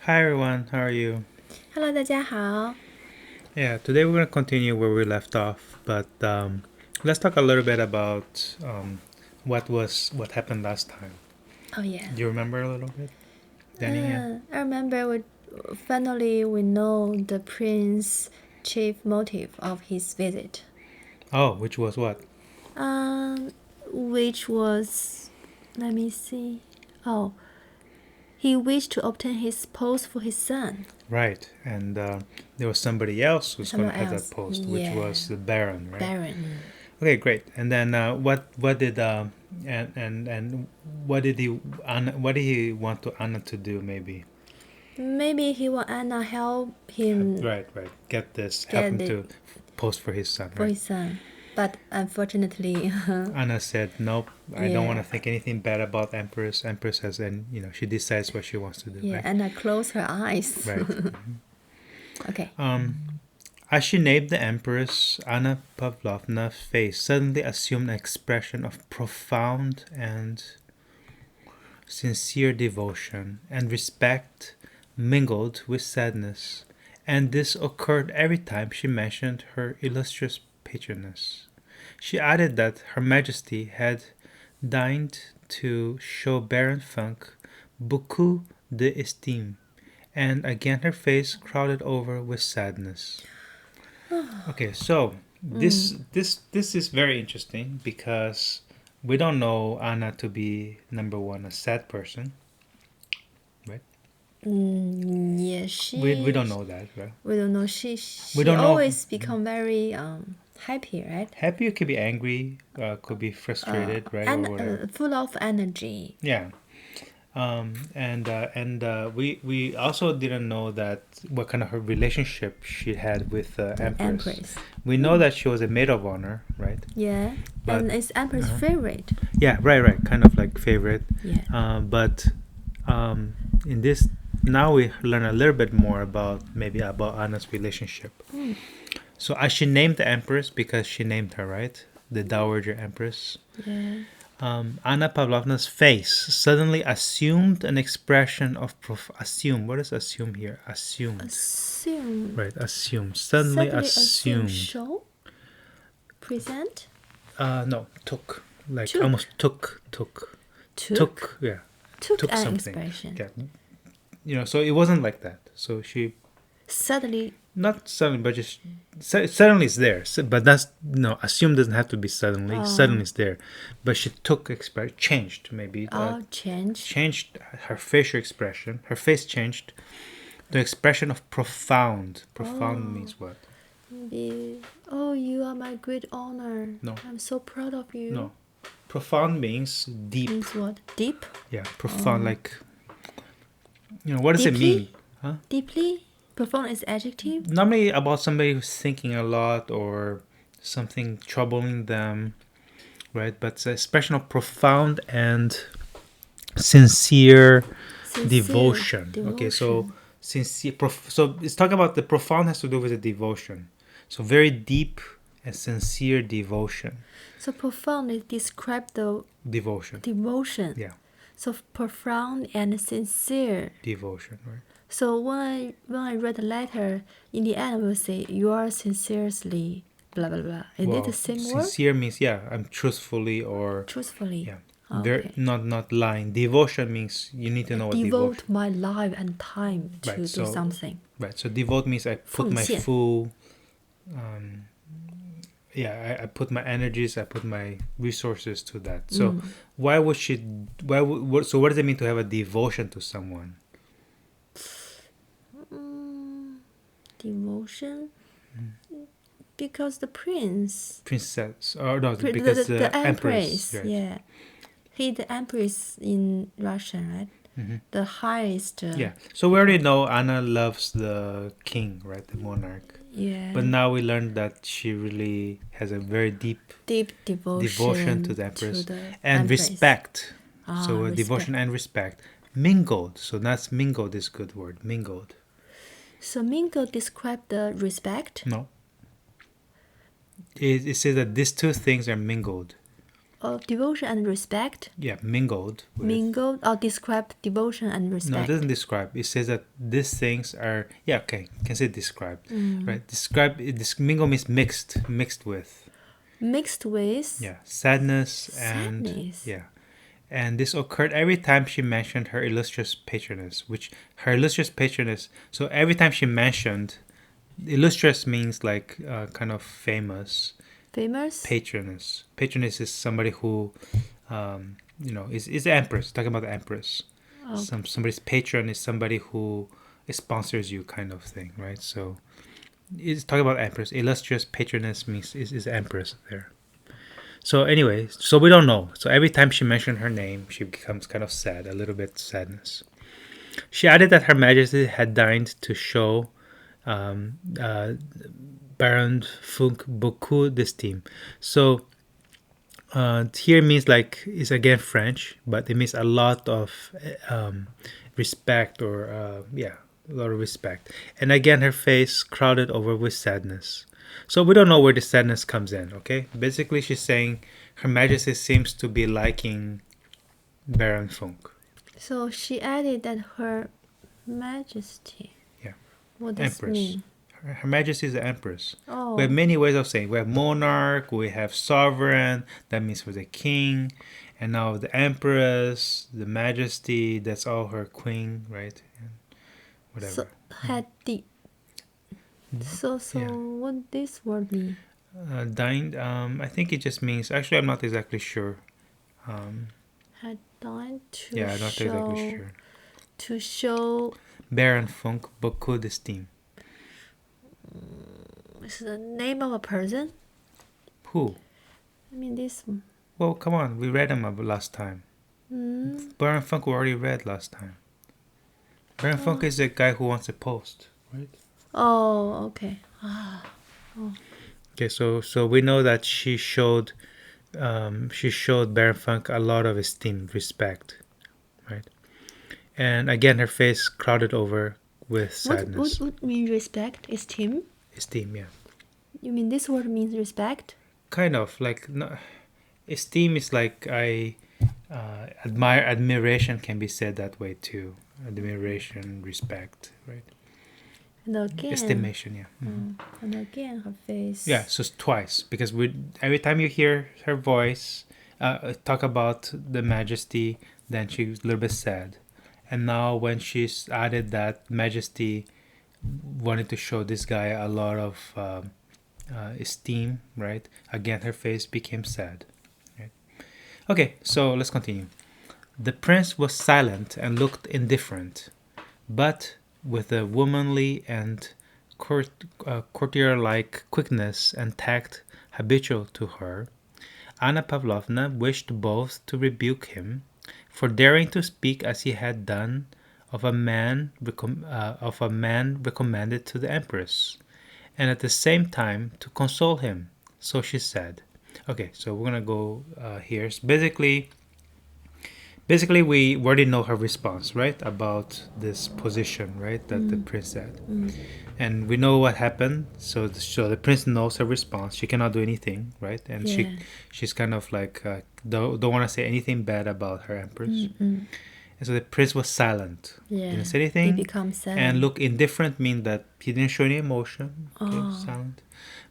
Hi everyone, how are you? Hello，大家好。Yeah, today we're going to continue where we left off, but let's talk a little bit about what happened last time. Oh yeah. Do you remember a little bit, Danny? Yeah. I remember finally we know the prince's chief motive of his visit. Oh, which was what? Which was, let me see. Oh, he wished to obtain his post for his son. Right, and there was somebody else who's going to Someone have else. that post, which was the Baron, right? Baron. Okay, great. And then what did and what did he want to Anna to do? Maybe he want Anna help him Right. Help him it. to post for his son, for right? his son. But unfortunately, Anna said, "Nope, I don't want to Yeah. think anything bad about Empress. Empress has, and she decides what she wants to do." yeah, Right. Anna closed her eyes. Right. Okay. As she named the Empress, Anna Pavlovna's face suddenly assumed an expression of profound and sincere devotion and respect mingled with sadness, and this occurred every time she mentioned her illustrious patroness. She added that Her Majesty had deigned to show Baron Funk beaucoup d'estime, and again her face clouded over with sadness. Okay, so this is very interesting because we don't know Anna to be number one a sad person, right? Yeah, We don't know that, right? We don't know. She don't know. always become very happy, right? Happy, could be angry, could be frustrated, right, or whatever. Full of energy. Yeah. We also didn't know that what kind of her relationship she had with Empress. We know that she was a maid of honor, right? Yeah, But- and it's Empress' favorite. Yeah, right, kind of like favorite. Yeah. But in this, now we learn a little bit more about Anna's relationship. So as she named the Empress, because she named her, right? The Dowager Empress. Yeah. Anna Pavlovna's face suddenly assumed an expression of assume. What is assume here? Assumed. Assume. Right, assume. Suddenly assumed. Show. Present. No, took. Like Took. almost took. Yeah. Took Took an something. expression. Yeah. So it wasn't like that. So she Suddenly. not suddenly, but just suddenly it's there. But that's assume doesn't have to be suddenly. Suddenly it's there, but she took changed maybe. Changed. Her facial expression. Her face changed. The expression of profound. Profound means what? Maybe. Oh, you are my great honor. No. I'm so proud of you. No. Profound means deep. Means what? Deep. Yeah, profound. Like. What does it Deeply? mean? Huh? Deeply. Profound is adjective. Normally about somebody who's thinking a lot or something troubling them, right? But it's an expression of profound and sincere devotion. Okay, so sincere. So it's talking about the profound has to do with the devotion. So very deep and sincere devotion. So profound is describe the Devotion. devotion. Yeah, So profound and sincere. devotion. Right. So when I read the letter, in the end I will say you are sincerely blah blah blah. Is it the same word? Sincere means I'm truthfully or Truthfully. yeah. Okay. Not lying. Devotion means you need to know what Devote devotion. my life and time to Right, do so- something. Right. So devote means I put my 奉献. full. I put my energies. I put my resources to that. So why would she? So what does it mean to have a devotion to someone? Devotion. Because the prince. Princess, or no? Pri- Because the empress. empress. Right. Yeah. He the empress in Russian, right? The highest. Yeah. So we already know Anna loves the king, right? The monarch. Yeah. But now we learned that she really has a very deep devotion to the empress the and empress. respect. Ah, So devotion and respect mingled. So that's mingled is a good word. Mingled. So mingle describe the respect. No. It says that these two things are mingled. devotion and respect. Yeah, mingled with. Mingled or described devotion and No, respect. it doesn't describe. It says that these things are, yeah, okay, can say describe, right? Describe, this mingle means mixed with. Mixed with. Yeah, sadness and, Sadness. yeah. And this occurred every time she mentioned her illustrious patroness, so every time she mentioned, illustrious means like kind of famous. Famous. Patroness. Patroness is somebody who, is the empress. Talking about the empress. Oh. Somebody's patron is somebody who sponsors you, kind of thing, right? So, it's talking about empress. Illustrious patroness means is empress there. So anyway, so we don't know. So every time she mentioned her name, she becomes kind of sad, a little bit sadness. She added that Her Majesty had deigned to show Baron Funk beaucoup d'estime. So here means like, is again French, but it means a lot of respect, or a lot of respect. And again, her face crowded over with sadness. So we don't know where the sadness comes in, okay? Basically, she's saying Her Majesty seems to be liking Baron Funk. So she added that Her Majesty. Yeah. What does Empress. mean? Her Majesty is the Empress. Oh. We have many ways of saying. We have monarch, we have sovereign, that means for the king. And now the Empress, the Majesty, that's all her queen, right? And whatever. So had the. So Yeah. what this word mean? Dined, I think it just means, actually I'm not exactly sure. Had dined to Yeah, I'm not show. exactly sure. To show. Baron Funk beaucoup d'estime. Is the name of a person? Who? I mean this. Well, come on, we read him last time. Baron Funk we already read last time. Baron Funk is the guy who wants a post, right? Oh, okay. Okay, so we know that she showed Baron Funk a lot of esteem, respect, right? And again, her face clouded over with sadness. What mean respect? Esteem? Esteem, yeah. You mean this word means respect? Kind of like, no, esteem is like I admire. Admiration can be said that way too. Admiration, respect, right? And again. Estimation, yeah. And again, her face. Yeah, so it's twice, because every time you hear her voice talk about the Majesty, then she's a little bit sad. And now when she's added that Majesty wanted to show this guy a lot of esteem, right? Again, her face became sad. Right? Okay, so let's continue. The prince was silent and looked indifferent, but with a womanly and courtier-like quickness and tact habitual to her, Anna Pavlovna wished both to rebuke him for daring to speak as he had done of a man recommended to the Empress, and at the same time to console him. So she said, okay, so we're gonna go here. So basically we already know her response, right, about this position, right, that the prince said. And we know what happened. So the prince knows her response. She cannot do anything, right? And she's kind of like don't want to say anything bad about her empress. And so the prince was silent. Yeah. Didn't say anything. He becomes sad. And look indifferent mean that he didn't show any emotion. Okay, silent.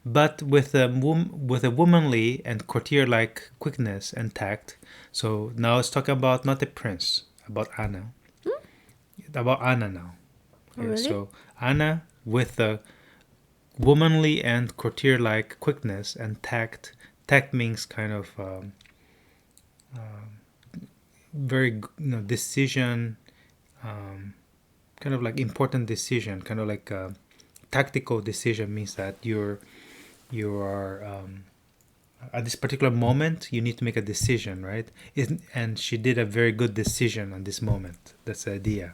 But with a womanly and courtier-like quickness and tact. So now it's talking about not the prince, about Anna. About Anna now. Okay, really? So Anna, with a womanly and courtier-like quickness and tact. Tact means kind of very decision, kind of like important decision, kind of like a tactical decision, means that you are at this particular moment you need to make a decision, right? And she did a very good decision on this moment. That's the idea.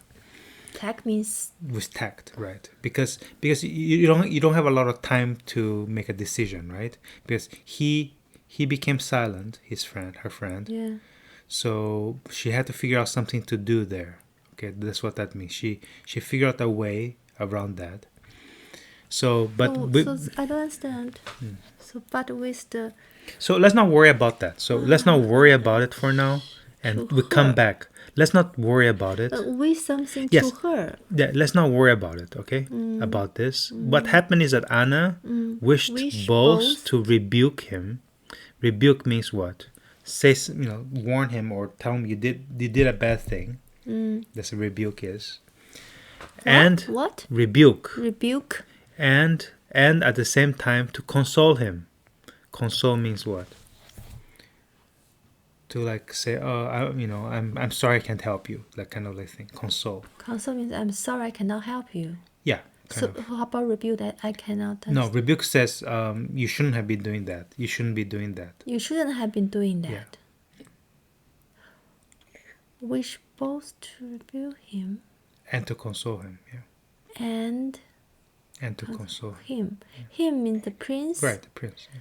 Tact means with tact, right? Because you don't have a lot of time to make a decision, right? Because he became silent, her friend. yeah. So she had to figure out something to do there. Okay, that's what that means. She figured out a way around that. So, but so I don't understand. So, but with the so let's not worry about that. So let's not worry about it for now, and To we come her. back. Let's not worry about it. with something Yes. to her. Yeah, let's not worry about it, okay? About this. What happened is that Anna wished Wish both both. to rebuke him. Rebuke means what? Say, warn him or tell him you did a bad thing. That's what rebuke is. And What? rebuke. Rebuke. And at the same time to console him. Console means what? To like say, oh, I'm sorry I can't help you. That kind of like thing. Console. Console means I'm sorry I cannot help you. Yeah. So how about rebuke that I cannot? No, rebuke says you shouldn't have been doing that. You shouldn't be doing that. You shouldn't have been doing that. Yeah. Wish both to rebuke him And to console him. Yeah. and And to console him. him. Him means the prince. Right, the prince. Yeah.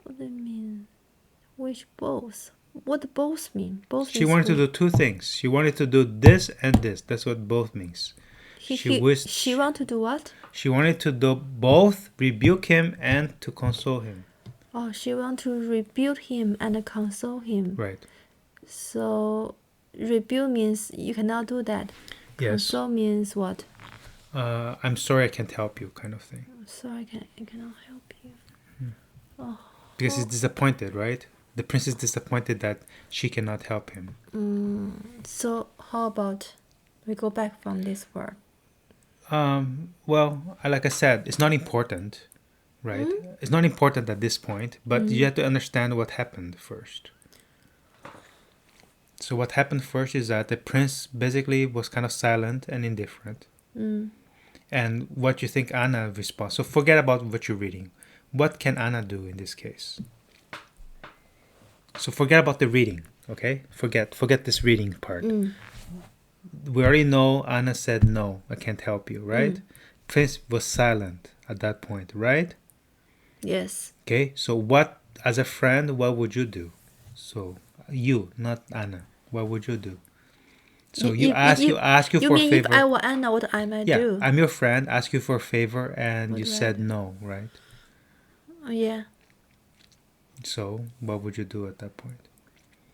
What do you mean? Wish both. What do both mean? Both. She wanted to do two things. She wanted to do this and this. That's what both means. She wished. She want to do what? She wanted to do both, rebuke him and to console him. Oh, she want to rebuke him and console him. Right. So, rebuke means you cannot do that. Yes. Console means what? I'm sorry I can't help you, kind of thing. Sorry, I cannot help you. Oh. Because he's disappointed, right? The prince is disappointed that she cannot help him. So how about we go back from this word? Well, like I said, it's not important, right? It's not important at this point, but you have to understand what happened first. So what happened first is that the prince basically was kind of silent and indifferent. And what you think Anna responds. So forget about what you're reading. What can Anna do in this case? So forget about the reading, okay? Forget this reading part. We already know Anna said, no, I can't help you, right? Prince was silent at that point, right? Yes. Okay, so what, as a friend, what would you do? So you, not Anna, what would you do? So you ask you for a mean favor. If I were Anna, what I might Yeah, do? I'm your friend, ask you for a favor, and What you do I said do? no, right? Oh, yeah. So what would you do at that point?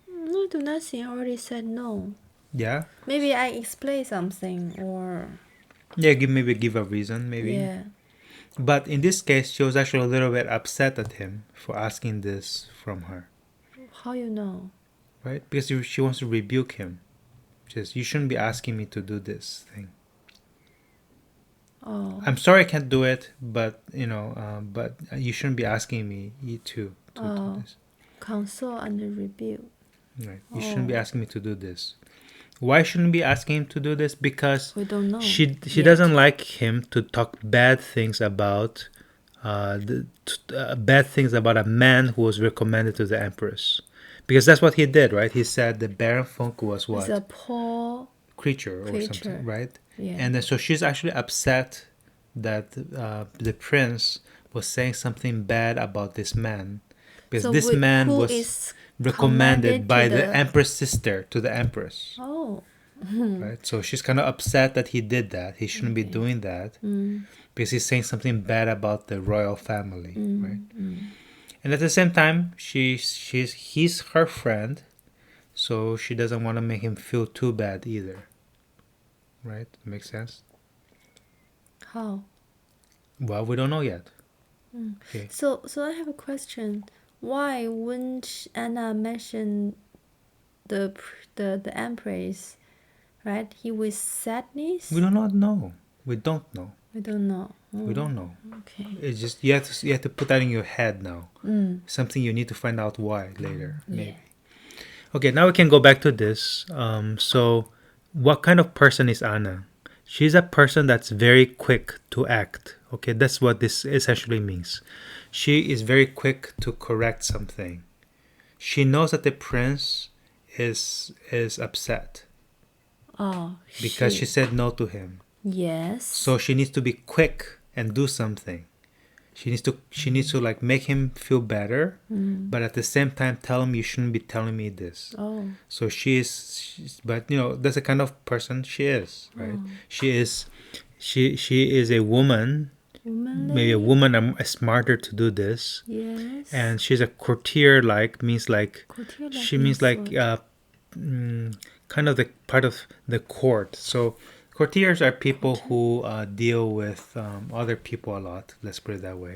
No, do nothing. I already said no. Yeah? Maybe I explain something or Yeah, maybe give a reason, maybe. yeah. But in this case, she was actually a little bit upset at him for asking this from her, How you know? right? Because she wants to rebuke him. Just, you shouldn't be asking me to do this thing. Oh. I'm sorry I can't do it, but but you shouldn't be asking me to do this. Console and rebuke. Right? You shouldn't be asking me to do this. Why shouldn't be asking him to do this? Because We don't know. she yet. doesn't like him to talk bad things about bad things about a man who was recommended to the empress. Because that's what he did, right? He said the Baron Funk was what? It's a poor Creature or something, right? Yeah. And then so she's actually upset that the prince was saying something bad about this man. Because So this man who was is recommended commanded by to the the- empress sister to the empress. Oh. Right? So she's kind of upset that he did that. He shouldn't be doing that because he's saying something bad about the royal family, right? And at the same time, he's her friend, so she doesn't want to make him feel too bad either. Right? Makes sense? How? Well, we don't know yet. Okay. So I have a question. Why wouldn't Anna mention the empress, right? He with sadness. We do not know. We don't know. We don't know. We don't know. Okay. It's just you have to put that in your head now. Something you need to find out why later. Maybe. Okay, now we can go back to this. So, what kind of person is Anna? She's a person that's very quick to act. Okay, that's what this essentially means. She is very quick to correct something. She knows that the prince is upset Oh. because she said no to him. Yes. So she needs to be quick and do something. She needs to like make him feel better, but at the same time tell him you shouldn't be telling me this. Oh. So but that's the kind of person she is, right? She is a woman. Womanly. maybe a woman are smarter to do this. Yes. And she's a courtier, like means like Courtier-like she means like what? kind of the part of the court. So courtiers are people who deal with other people a lot. Let's put it that way.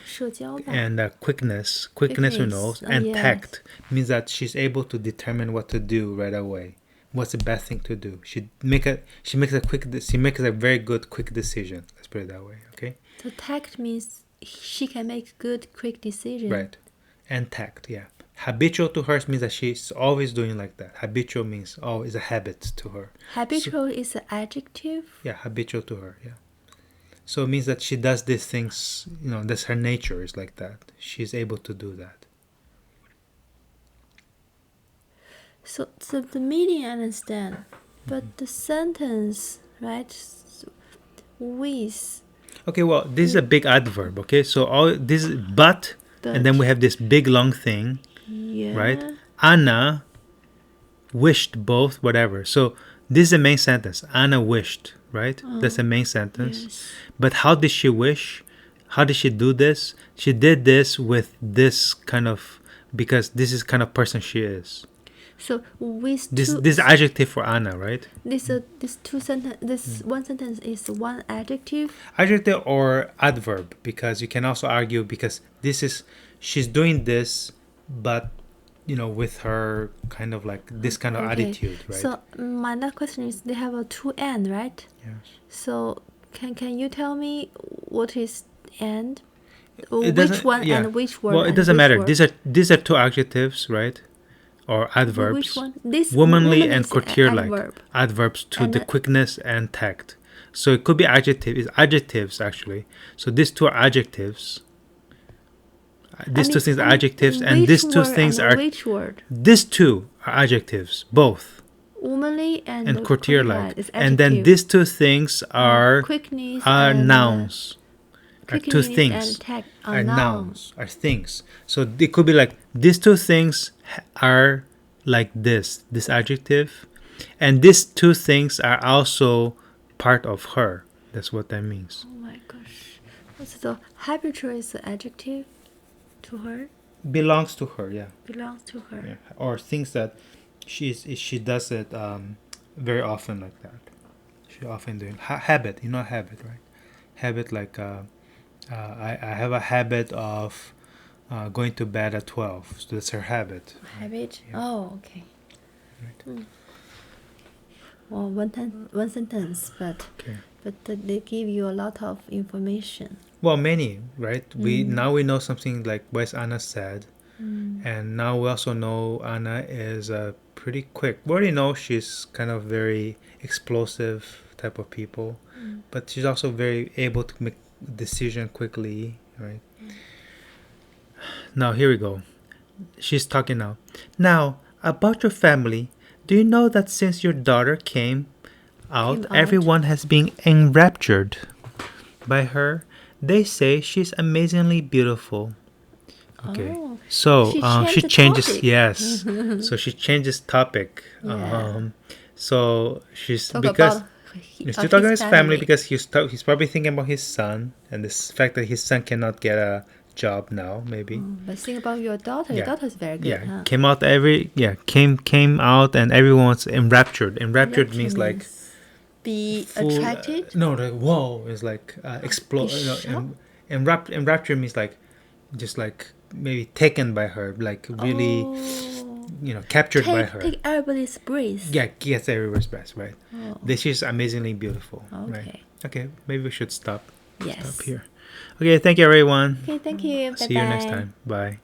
社交吧。 And quickness we know, Quickness, and yes. tact means that she's able to determine what to do right away. What's the best thing to do? She makes a very good quick decision. Let's put it that way. Okay. So tact means she can make good, quick decisions. Right. And tact, yeah. Habitual to her means that she's always doing like that. Habitual means is a habit to her. Habitual is an adjective. Yeah, habitual to her, yeah. So it means that she does these things, that's her nature is like that. She's able to do that. So the meaning I understand, but the sentence, right? With. Okay, well, this is a big adverb, okay? So all this is but, and then we have this big long thing, Yeah. right? Anna wished both, whatever. So this is the main sentence. Anna wished, right? That's the main sentence. Yes. But how did she wish? How did she do this? She did this with this kind of, because this is kind of person she is. So with This adjective for Anna, right? this one sentence is one adjective. Adjective or adverb, because you can also argue because she's doing this, but with her kind of like this kind of attitude, right? So my next question is, they have a two and, right? Yes. So can you tell me what is and? It Which one yeah. and which word? Well, it doesn't matter. These are two adjectives, right? Or adverbs. Which one? This womanly and is courtier-like. adverb. Adverbs to And the quickness and tact. So it could be adjectives actually. So these two are adjectives. These two things are adjectives, and these two things are. Which word? These two are adjectives, both. Womanly and courtier-like. is And then adjective. these two things are Quickness are and, nouns. Are two quickness things. and tact Are nouns. Are things. So it could be like these two things are like this adjective, and these two things are also part of her. That's what that means. Oh my gosh. So habitual is the adjective to her. Belongs to her, yeah. Belongs to her. Yeah. Or things that she does it very often like that. She often doing habit. Habit, right? Habit like I have a habit of going to bed at 12. So that's her habit. Habit. Yeah. Oh, okay. Right. Well, one sentence, but Okay. they give you a lot of information. Well, many, right? We know something like what Anna said, and now we also know Anna is pretty quick. We already know she's kind of very explosive type of people, but she's also very able to make decision quickly, right? Now here we go. She's talking now. Now about your family, do you know that since your daughter came out, everyone has been enraptured by her? They say she's amazingly beautiful. Okay. Oh, So she changes topic. yes. So she changes topic. Yeah. So she's Talk because about he's still talking about his family because he's probably thinking about his son and the fact that his son cannot get a job now, maybe. But think about your daughter. Your daughter is very good. Yeah, Huh? came out came out and everyone's enraptured. Enraptured means like be full, attracted. no, like whoa is like explode. Enraptured means like just like maybe taken by her, like really, captured by her. Take everybody's breath. Yeah, gets everybody's breath, right? Oh. This is amazingly beautiful. Okay. Right? Okay, maybe we should stop Yes. here. Okay, thank you everyone. Okay, thank you. See you next time. Bye.